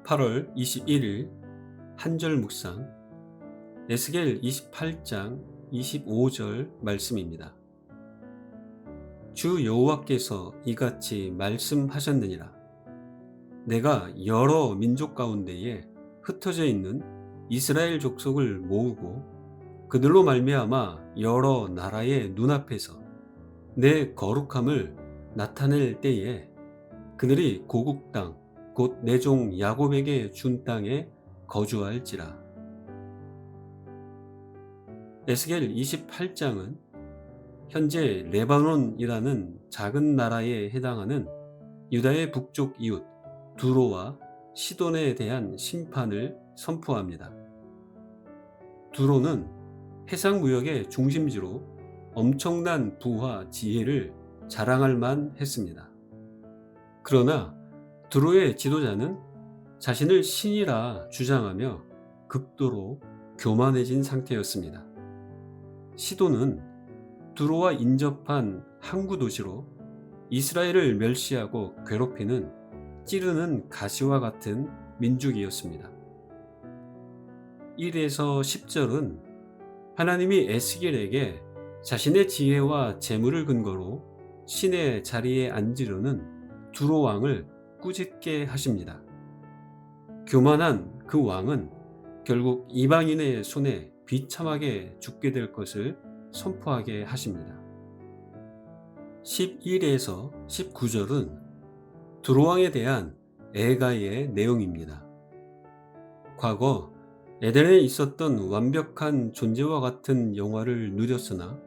8월 21일 한절 묵상 에스겔 28장 25절 말씀입니다. 주 여호와께서 이같이 말씀하셨느니라. 내가 여러 민족 가운데에 흩어져 있는 이스라엘 족속을 모으고 그들로 말미암아 여러 나라의 눈앞에서 내 거룩함을 나타낼 때에 그들이 고국 땅 곧 내 종 야곱에게 준 땅에 거주할지라. 에스겔 28장은 현재 레바논이라는 작은 나라에 해당하는 유다의 북쪽 이웃 두로와 시돈에 대한 심판을 선포합니다. 두로는 해상무역의 중심지로 엄청난 부와 지혜를 자랑할 만했습니다. 그러나 두로의 지도자는 자신을 신이라 주장하며 극도로 교만해진 상태였습니다. 시돈은 두로와 인접한 항구 도시로 이스라엘을 멸시하고 괴롭히는 찌르는 가시와 같은 민족이었습니다. 1에서 10절은 하나님이 에스겔에게 자신의 지혜와 재물을 근거로 신의 자리에 앉으려는 두로 왕을 꾸짖게 하십니다. 교만한 그 왕은 결국 이방인의 손에 비참하게 죽게 될 것을 선포하게 하십니다. 11에서 19절은 두로 왕에 대한 애가의 내용입니다. 과거 에덴에 있었던 완벽한 존재와 같은 영화를 누렸으나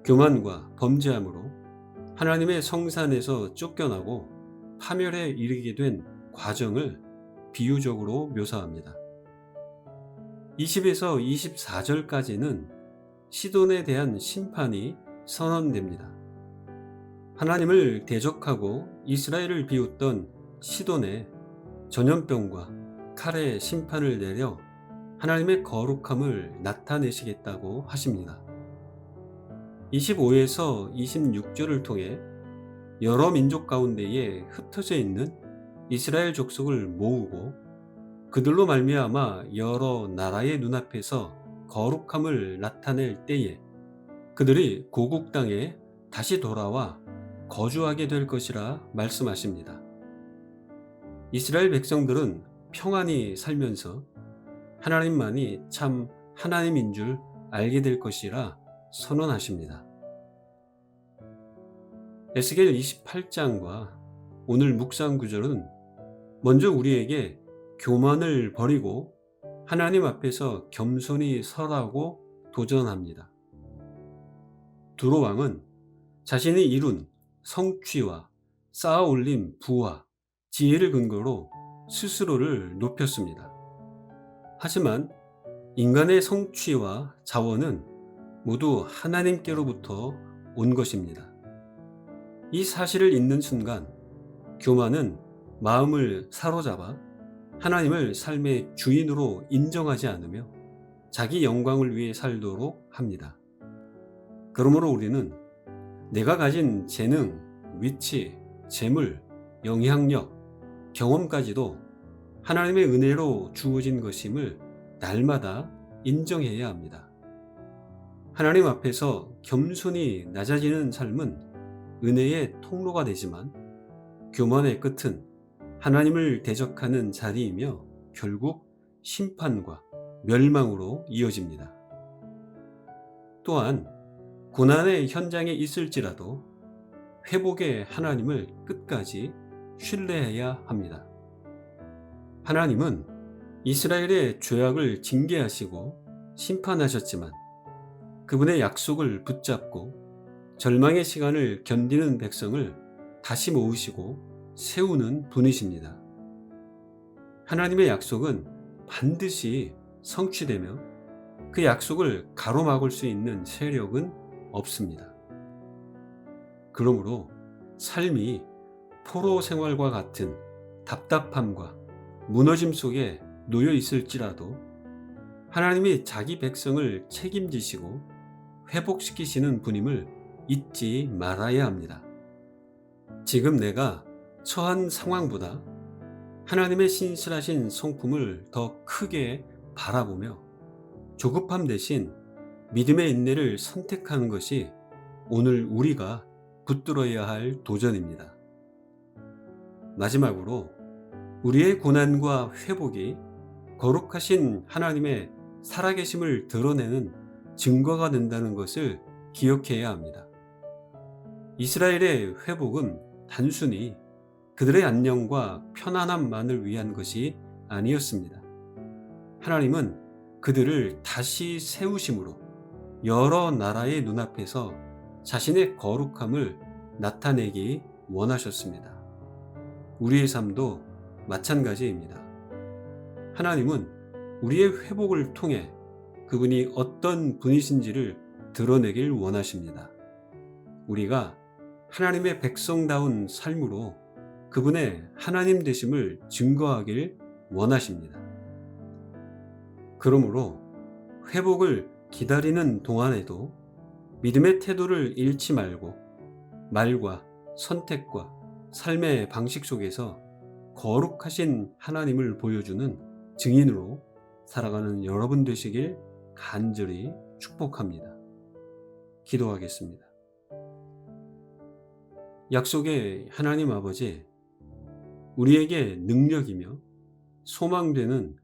교만과 범죄함으로 하나님의 성산에서 쫓겨나고 파멸에 이르게 된 과정을 비유적으로 묘사합니다. 20에서 24절까지는 시돈에 대한 심판이 선언됩니다. 하나님을 대적하고 이스라엘을 비웃던 시돈에 전염병과 칼의 심판을 내려 하나님의 거룩함을 나타내시겠다고 하십니다. 25에서 26절을 통해 여러 민족 가운데에 흩어져 있는 이스라엘 족속을 모으고 그들로 말미암아 여러 나라의 눈앞에서 거룩함을 나타낼 때에 그들이 고국 땅에 다시 돌아와 거주하게 될 것이라 말씀하십니다. 이스라엘 백성들은 평안히 살면서 하나님만이 참 하나님인 줄 알게 될 것이라 선언하십니다. 에스겔 28장과 오늘 묵상 구절은 먼저 우리에게 교만을 버리고 하나님 앞에서 겸손히 서라고 도전합니다. 두로 왕은 자신이 이룬 성취와 쌓아 올린 부와 지혜를 근거로 스스로를 높였습니다. 하지만 인간의 성취와 자원은 모두 하나님께로부터 온 것입니다. 이 사실을 잊는 순간 교만은 마음을 사로잡아 하나님을 삶의 주인으로 인정하지 않으며 자기 영광을 위해 살도록 합니다. 그러므로 우리는 내가 가진 재능, 위치, 재물, 영향력, 경험까지도 하나님의 은혜로 주어진 것임을 날마다 인정해야 합니다. 하나님 앞에서 겸손히 낮아지는 삶은 은혜의 통로가 되지만 교만의 끝은 하나님을 대적하는 자리이며 결국 심판과 멸망으로 이어집니다. 또한 고난의 현장에 있을지라도 회복의 하나님을 끝까지 신뢰해야 합니다. 하나님은 이스라엘의 죄악을 징계하시고 심판하셨지만 그분의 약속을 붙잡고 절망의 시간을 견디는 백성을 다시 모으시고 세우는 분이십니다. 하나님의 약속은 반드시 성취되며 그 약속을 가로막을 수 있는 세력은 없습니다. 그러므로 삶이 포로 생활과 같은 답답함과 무너짐 속에 놓여 있을지라도 하나님이 자기 백성을 책임지시고 회복시키시는 분임을 잊지 말아야 합니다. 지금 내가 처한 상황보다 하나님의 신실하신 성품을 더 크게 바라보며 조급함 대신 믿음의 인내를 선택하는 것이 오늘 우리가 붙들어야 할 도전입니다. 마지막으로 우리의 고난과 회복이 거룩하신 하나님의 살아계심을 드러내는 증거가 된다는 것을 기억해야 합니다. 이스라엘의 회복은 단순히 그들의 안녕과 편안함만을 위한 것이 아니었습니다. 하나님은 그들을 다시 세우심으로 여러 나라의 눈앞에서 자신의 거룩함을 나타내기 원하셨습니다. 우리의 삶도 마찬가지입니다. 하나님은 우리의 회복을 통해 그분이 어떤 분이신지를 드러내길 원하십니다. 우리가 하나님의 백성다운 삶으로 그분의 하나님 되심을 증거하길 원하십니다. 그러므로 회복을 기다리는 동안에도 믿음의 태도를 잃지 말고 말과 선택과 삶의 방식 속에서 거룩하신 하나님을 보여주는 증인으로 살아가는 여러분 되시길 간절히 축복합니다. 기도하겠습니다. 약속의 하나님 아버지, 우리에게 능력이며 소망되는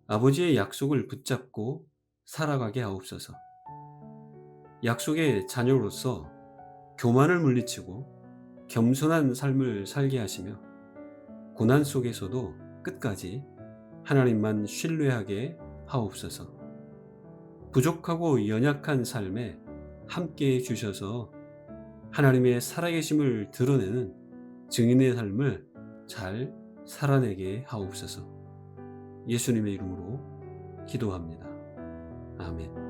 아버지의 약속을 붙잡고 살아가게 하옵소서. 약속의 자녀로서 교만을 물리치고 겸손한 삶을 살게 하시며 고난 속에서도 끝까지 하나님만 신뢰하게 하옵소서. 부족하고 연약한 삶에 함께해 주셔서 하나님의 살아계심을 드러내는 증인의 삶을 잘 살아내게 하옵소서. 예수님의 이름으로 기도합니다. 아멘.